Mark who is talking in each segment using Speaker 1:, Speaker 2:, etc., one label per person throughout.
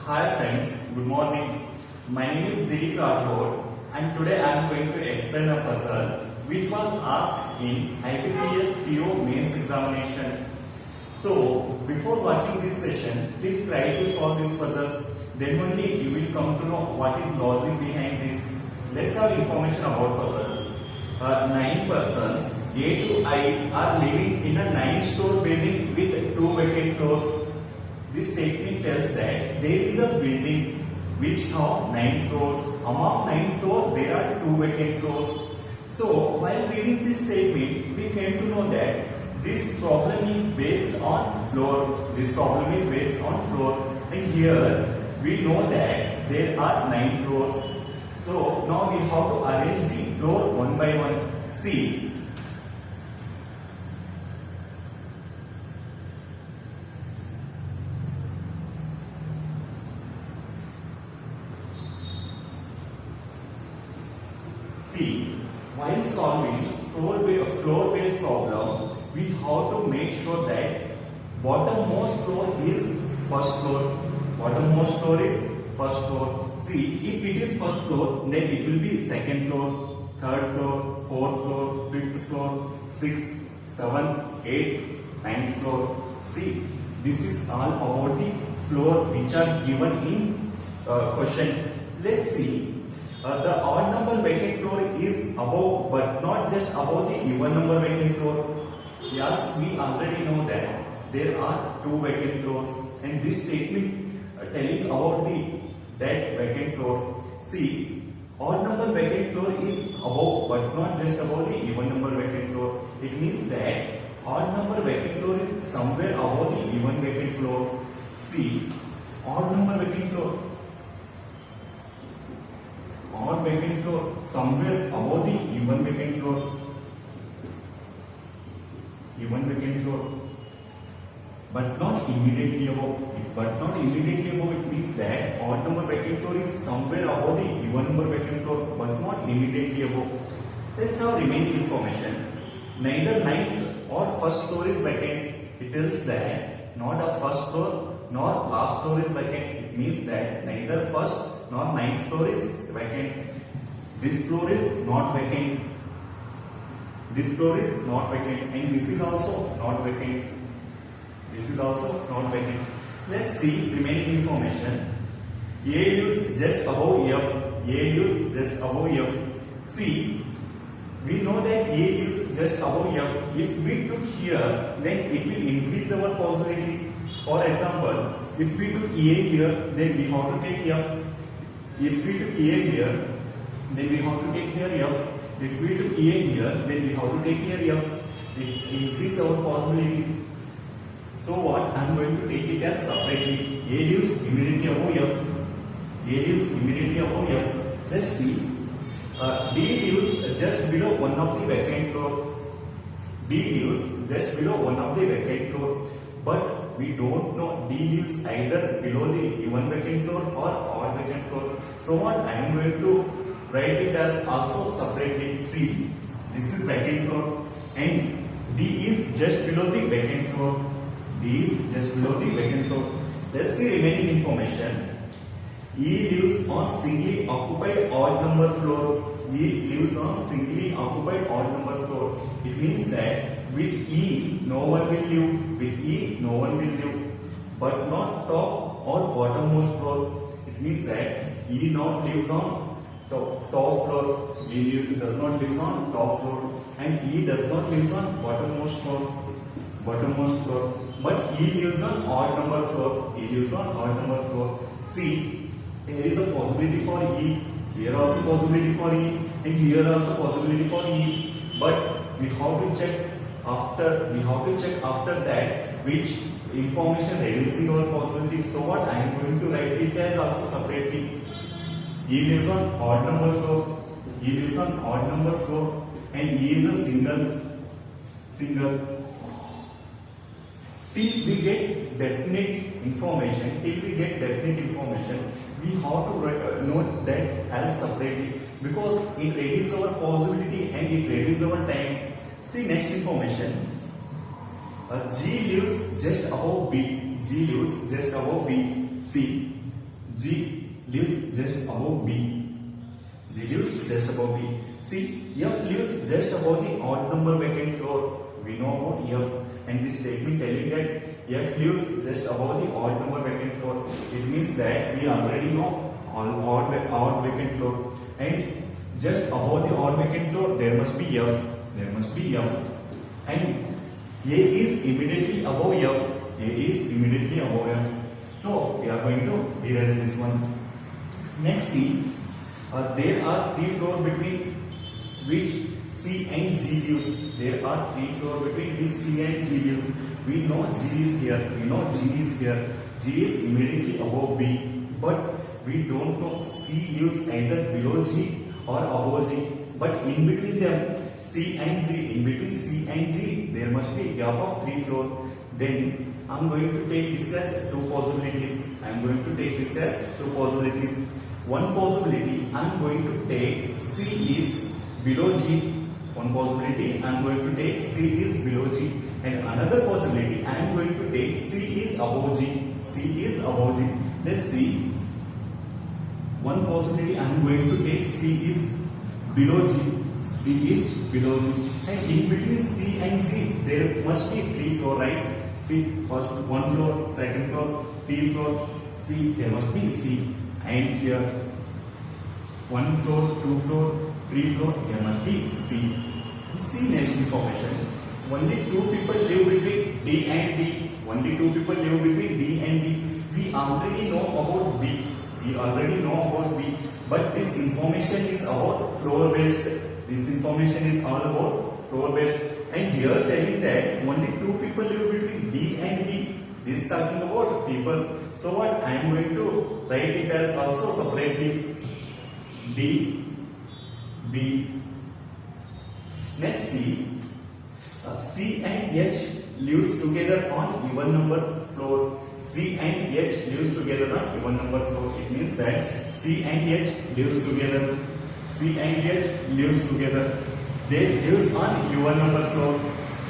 Speaker 1: Hi friends, good morning. My name is Dilip Rathod and today I am going to explain a puzzle which was asked in IBPS PO mains examination. So before watching this session, please try to solve this puzzle. Then only you will come to know what is logic behind this. Let's have information about puzzle. 9 persons A to I are living in a 9-story building with 2 vacant floors. This statement tells that there is a building which have 9 floors. Among 9 floors, there are 2 vacant floors. So, while reading this statement, we came to know that this problem is based on floor. This problem is based on floor. And here, we know that there are 9 floors. So, now we have to arrange the floor one by one. See. See, while solving floor-based problem, we have to make sure that bottommost floor is first floor. Bottommost floor is first floor. See, if it is first floor, then it will be second floor, third floor, fourth floor, fifth floor, sixth, seventh, eighth, ninth floor. See, this is all about the floor which are given in question. Let's see. The odd number vacant floor is above, but not just above the even number vacant floor. Yes, we already know that there are 2 vacant floors, and this statement telling about that vacant floor. See, odd number vacant floor is above, but not just above the even number vacant floor. It means that odd number vacant floor is somewhere above the even vacant floor. See, odd number vacant floor. Odd vacant floor somewhere above the even vacant floor. Even vacant floor. But not immediately above. But not immediately above, it means that odd number vacant floor is somewhere above the even number vacant floor, but not immediately above. Let's have remaining information. Neither ninth or first floor is vacant. It tells that not a first floor nor last floor is vacant. It means that neither first nor ninth floor is vacant. This floor is not vacant. This floor is not vacant, and this is also not vacant. This is also not vacant. Let's see remaining information. A lives just above F. A lives just above F. See, we know that A lives just above F. If we took here, then it will increase our possibility. For example, if we took A here, then we have to take F. If we took A here, then we have to take here F. If we took A here, then we have to take here F. It increases our possibility. So what? I am going to take it as separately. A lives immediately above F. A lives immediately above F. Let's see. D lives just below one of the vacant floor. D lives just below one of the vacant floor. But we don't know D lives either below the even vacant floor or odd vacant floor. So what? I am going to write it as also separately. See, this is vacant floor and D is just below the vacant floor. D is just below the vacant floor. Let's see remaining information. E lives on singly occupied odd number floor. E lives on singly occupied odd number floor. It means that with E, no one will live. With E, no one will live. But not top or bottommost floor. It means that E not lives on top floor. E does not live on top floor. And E does not live on bottommost floor. Bottommost floor. But E lives on odd number floor. E lives on odd number floor. See, here is a possibility for E. Here also possibility for E. And here also possibility for E. But we have to check after that which information reducing our possibility. So what? I am going to write it as also separately. E lives on odd number floor. E lives on odd number floor. And E is a single. Till we get definite information, we have to note that as separately because it reduces our possibility and it reduces our time. See next information. G lives just above B. G lives just above B. C. G lives just above B. G lives just above B. See, F lives just above the odd number vacant floor. We know about F, and this statement telling that F lives just above the odd number vacant floor. It means that we already know odd vacant floor, and just above the odd vacant floor there must be F. There must be F, and A is immediately above F. A is immediately above F. So we are going to erase this one. Next, see, there are 3 floors between which C and G lives. There are 3 floors between which C and G lives. We know G is here. We know G is here. G is immediately above B, but we don't know C lives either below G or above G. But in between them, C and G, in between C and G, there must be a gap of 3 floors. Then I am going to take this as 2 possibilities. I am going to take this as 2 possibilities. One possibility I am going to take C is below G. One possibility I am going to take C is below G. And another possibility I am going to take C is above G. C is above G. Let's see. One possibility I am going to take C is below G. C is below G. And in between C and G there must be 3 floors, right? See, first 1 floor, second floor, 3 floor, C, there must be C. And here 1 floor, 2 floor, 3 floor, there must be C. See next information. Only 2 people live between D and B. Only 2 people live between D and B. We already know about B. We already know about B. But this information is about floor based. This information is all about floor based. And here telling that only 2 people live between D and B. This is talking about people. So what I am going to write it as also separately. D, B. Next, see, C and H lives together on even number floor. C and H lives together on even number floor. It means that C and H lives together. C and H lives together. They live on even number floor.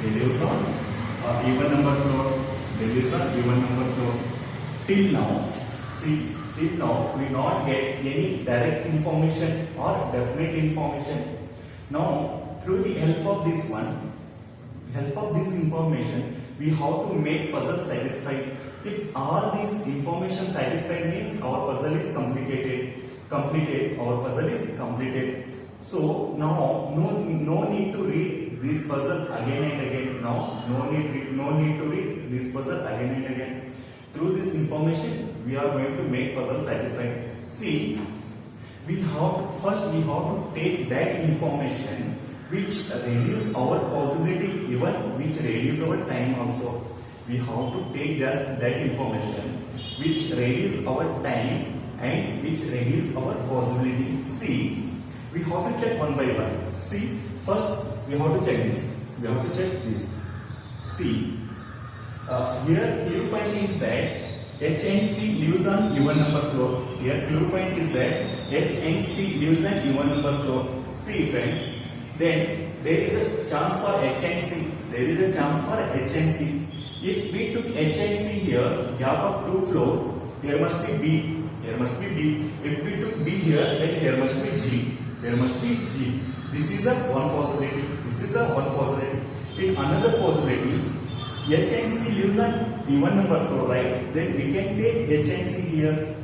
Speaker 1: They live on even number floor. They live on even number floor. Till now, see, till now we not get any direct information or definite information. Now, through the help of this one, help of this information, we have to make puzzle satisfied. If all this information satisfied means our puzzle is completed. Our puzzle is completed. So now no need to read this puzzle again and again. Now no need to read this puzzle again and again. Through this information, we are going to make puzzle satisfied. See, we have to take that information which reduce our possibility, even which reduce our time also. We have to take that information which reduce our time and which reduce our possibility. See, we have to check one by one. See, first we have to check this. We have to check this. See, here clue point is that H and C lives on even number floor. Here clue point is that H and C lives on even number floor. See, friends. Then there is a chance for H and C. There is a chance for H and C. If we took H and C here, gap of 2 floor, here must be B. Here must be B. If we took B here, then here must be G. There must be G. This is a one possibility. This is a one possibility. In another possibility, H and C lives on even number floor, right? Then we can take H and C here.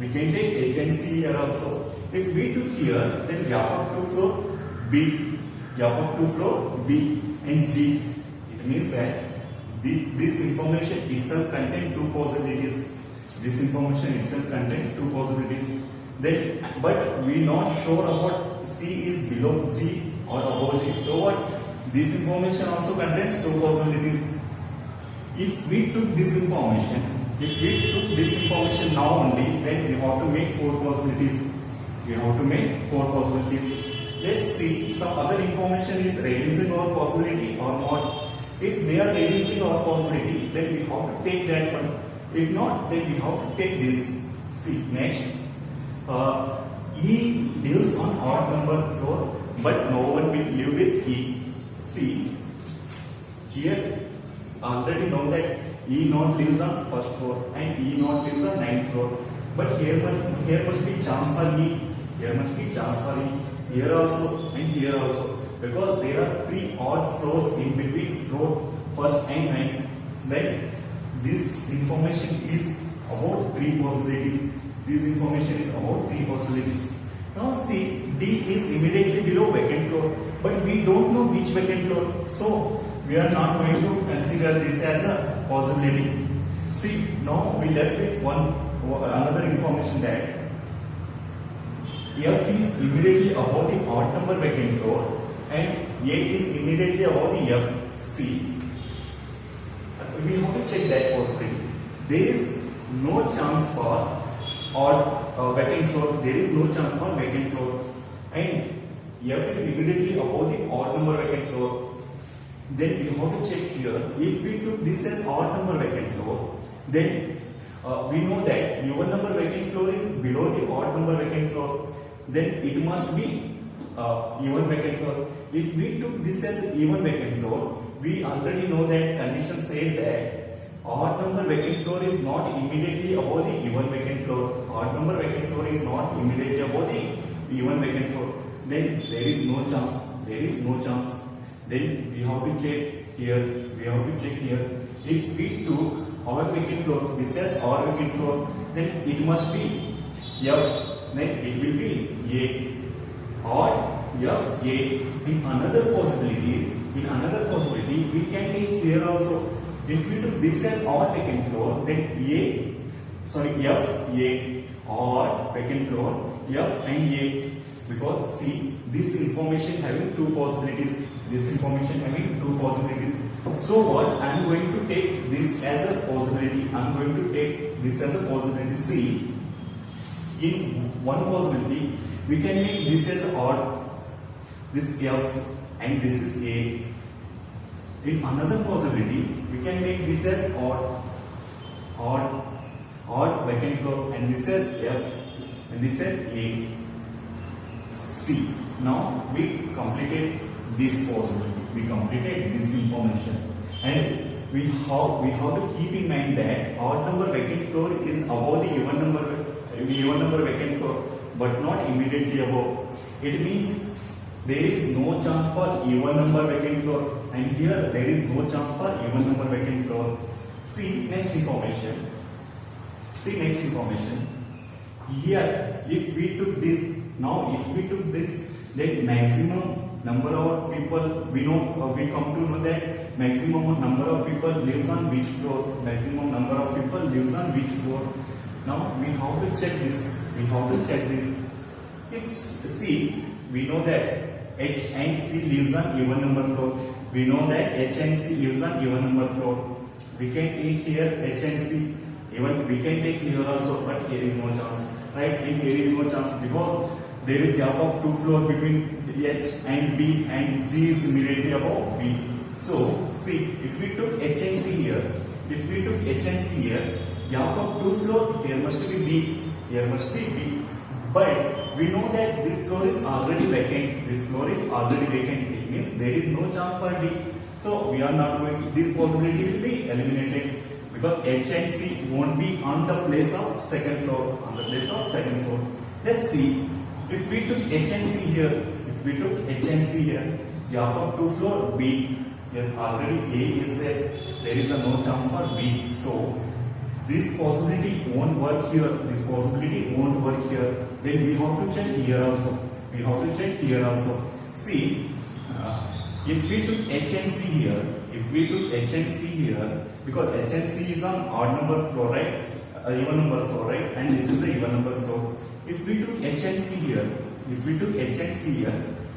Speaker 1: We can take H and C here also. If we took here, then gap of 2 floor, B. Gap of 2 floor, B and G. It means that this information itself contains 2 possibilities. This information itself contains 2 possibilities. Then, but we not sure about C is below G or above G. So what? This information also contains 2 possibilities. If we took this information now only, then we have to make 4 possibilities. We have to make 4 possibilities. Let's see, some other information is reducing our possibility or not. If they are reducing our possibility, then we have to take that one. If not, then we have to take this. See, next. E lives on odd number floor, but no one will live with E. See, here already know that E not lives on first floor and E not lives on 9th floor. But here must be chance for E. Here must be chance for E. Here also and here also, because there are three odd floors in between floor first and ninth. Then this information is about three possibilities. This information is about three possibilities. Now see, D is immediately below vacant floor, but we don't know which vacant floor, so we are not going to consider this as a possibility. See, now we left with another information that F is immediately above the odd number vacant floor and A is immediately above the F. See, we have to check that possibility. There is no chance for odd vacant floor. There is no chance for vacant floor, and F is immediately above the odd number vacant floor. Then we have to check here. If we took this as odd number vacant floor, then we know that even number vacant floor is below the odd number vacant floor. Then it must be even vacant floor. If we took this as even vacant floor, we already know that condition said that odd number vacant floor is not immediately above the even vacant floor. Odd number vacant floor is not immediately above the even vacant floor. Then there is no chance. There is no chance. Then we have to check here. We have to check here. If we took odd vacant floor, this is odd vacant floor, then it must be F. Then it will be A. Odd F A. In another possibility, we can take here also. If we took this as odd vacant floor, then F A, odd vacant floor, F and A. Because see, this information having two possibilities. So what? I am going to take this as a possibility. See, in one possibility, we can make this as odd, this F, and this is A. In another possibility, we can make this as odd vacant floor, and this as F, and this as A. C. Now we completed this possibility. We completed this information, and we have to keep in mind that odd number vacant floor is above the even number vacant floor, but not immediately above. It means there is no chance for even number vacant floor, and here there is no chance for even number vacant floor. See next information. Here, if we took this, then maximum number of people, we come to know that maximum number of people lives on which floor. Now we have to check this. If see, we know that H and C lives on even number floor. We know that H and C lives on even number floor. We can take here H and C. Even we can take here also, but here is no chance, right? And here is no chance because there is gap of 2 floors between H and B, and G is immediately above B. So see, if we took H and C here, gap of 2 floors, here must be B. But we know that this floor is already vacant. It means there is no chance for D. So we are not going to, this possibility will be eliminated because H and C won't be on the place of second floor. Let's see. If we took H and C here, gap of 2 floor B. Here already A is there. There is no chance for B. So this possibility won't work here. Then we have to check here also. See, if we took H and C here, because H and C is on odd number floor, right? Even number floor, right? And this is the even number floor. If we took H and C here,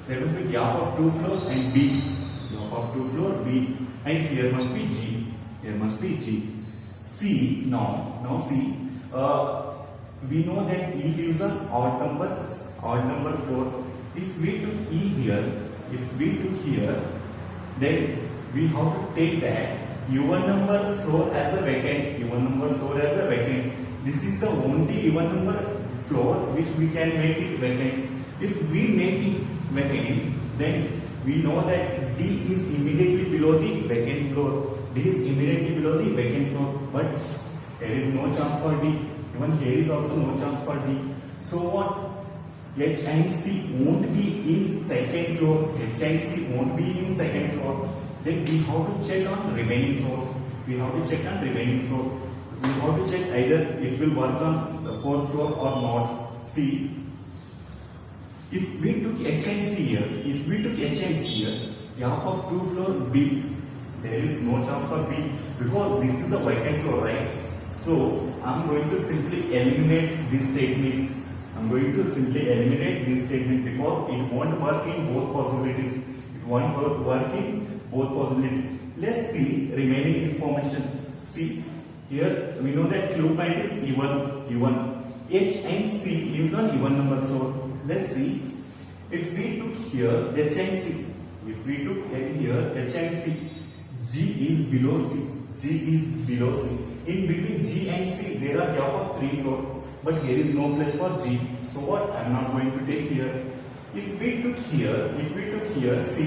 Speaker 1: there will be gap of 2 floor and B. And here must be G. C, now see, we know that E lives on odd number floor. If we took E here, then we have to take that even number floor as a vacant. This is the only even number floor which we can make it vacant. If we make it vacant, then we know that D is immediately below the vacant floor. But there is no chance for D. Even here is also no chance for D. So what? H and C won't be in second floor. H and C won't be in second floor. Then we have to check on remaining floors. We have to check on remaining floor. We have to check either it will work on fourth floor or not. See, if we took H and C here, gap of 2 floor B, there is no chance for B because this is a vacant floor, right? So I'm going to simply eliminate this statement. Because it won't work in both possibilities. Let's see remaining information. See, here we know that clue point is even. H and C lives on even number floor. Let's see. If we took here H and C, G is below C. In between G and C, there are gap of 3 floor, but here is no place for G. So what? I am not going to take here. If we took here C,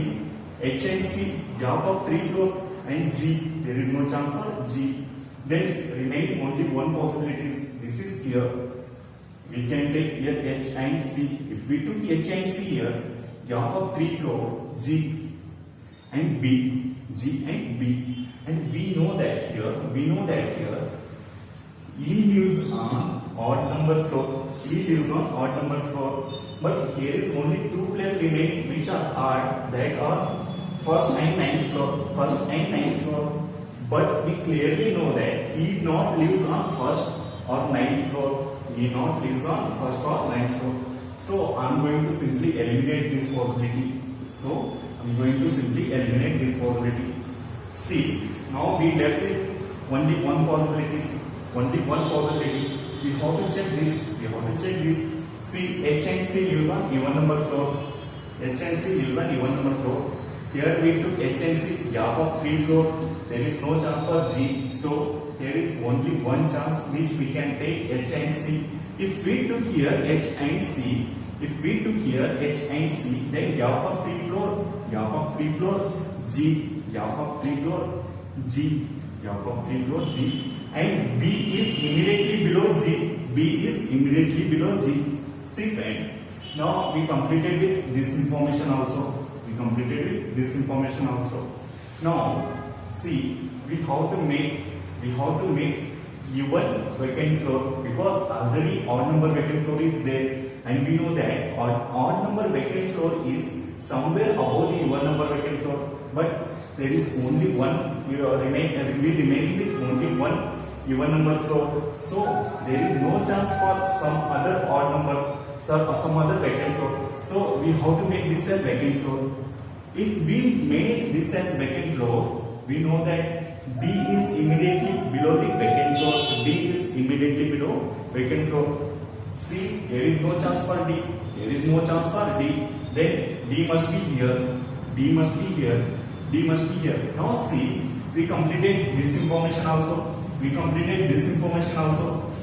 Speaker 1: H and C, gap of 3 floor, and G, there is no chance for G. Then remaining only one possibility. This is here. We can take here H and C. If we took H and C here, gap of 3 floor, G and B. And we know that here, E lives on odd number floor. But here is only 2 places remaining which are odd, that are first and ninth floor. But we clearly know that E not lives on first or ninth floor. So I'm going to simply eliminate this possibility. See, now we left with only one possibility. We have to check this. See, H and C lives on even number floor. Here we took H and C, gap of 3 floor. There is no chance for G. So there is only one chance which we can take H and C. If we took here H and C, then gap of 3 floor, G, gap of 3 floor, G, and B is immediately below G. See friends, now we completed with this information also. Now see, we have to make even vacant floor because already odd number vacant floor is there, and we know that odd number vacant floor is somewhere above the even number vacant floor, but there is only one remaining with only one even number floor. So there is no chance for some other odd number, some other vacant floor. So we have to make this as vacant floor. If we make this as vacant floor, we know that D is immediately below the vacant floor. See, there is no chance for D. Then D must be here. Now see, we completed this information also.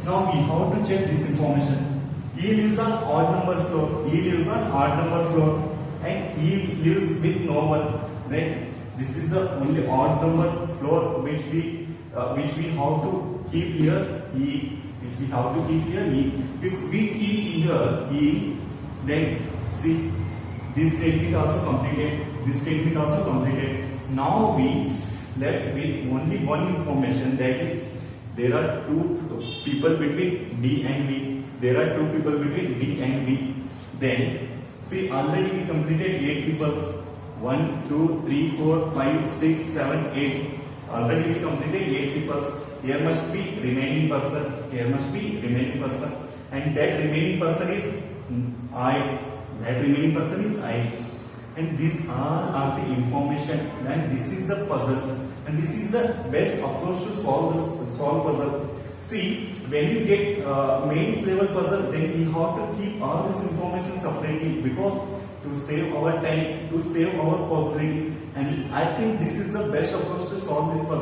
Speaker 1: Now we have to check this information. E lives on odd number floor, and E lives with no one. Then this is the only odd number floor which we have to keep here E. If we keep here E, then see, this statement also completed. Now we left with only one information, that is there are 2 people between D and B. Then see, already we completed 8 people. 1, 2, 3, 4, 5, 6, 7, 8. Already we completed 8 people. Here must be remaining person. And that remaining person is I. And these are the information. And this is the puzzle. And this is the best approach to solve puzzle. See, when you get mains level puzzle, then you have to keep all this information separately, because to save our time, to save our possibility. And I think this is the best approach to solve this puzzle.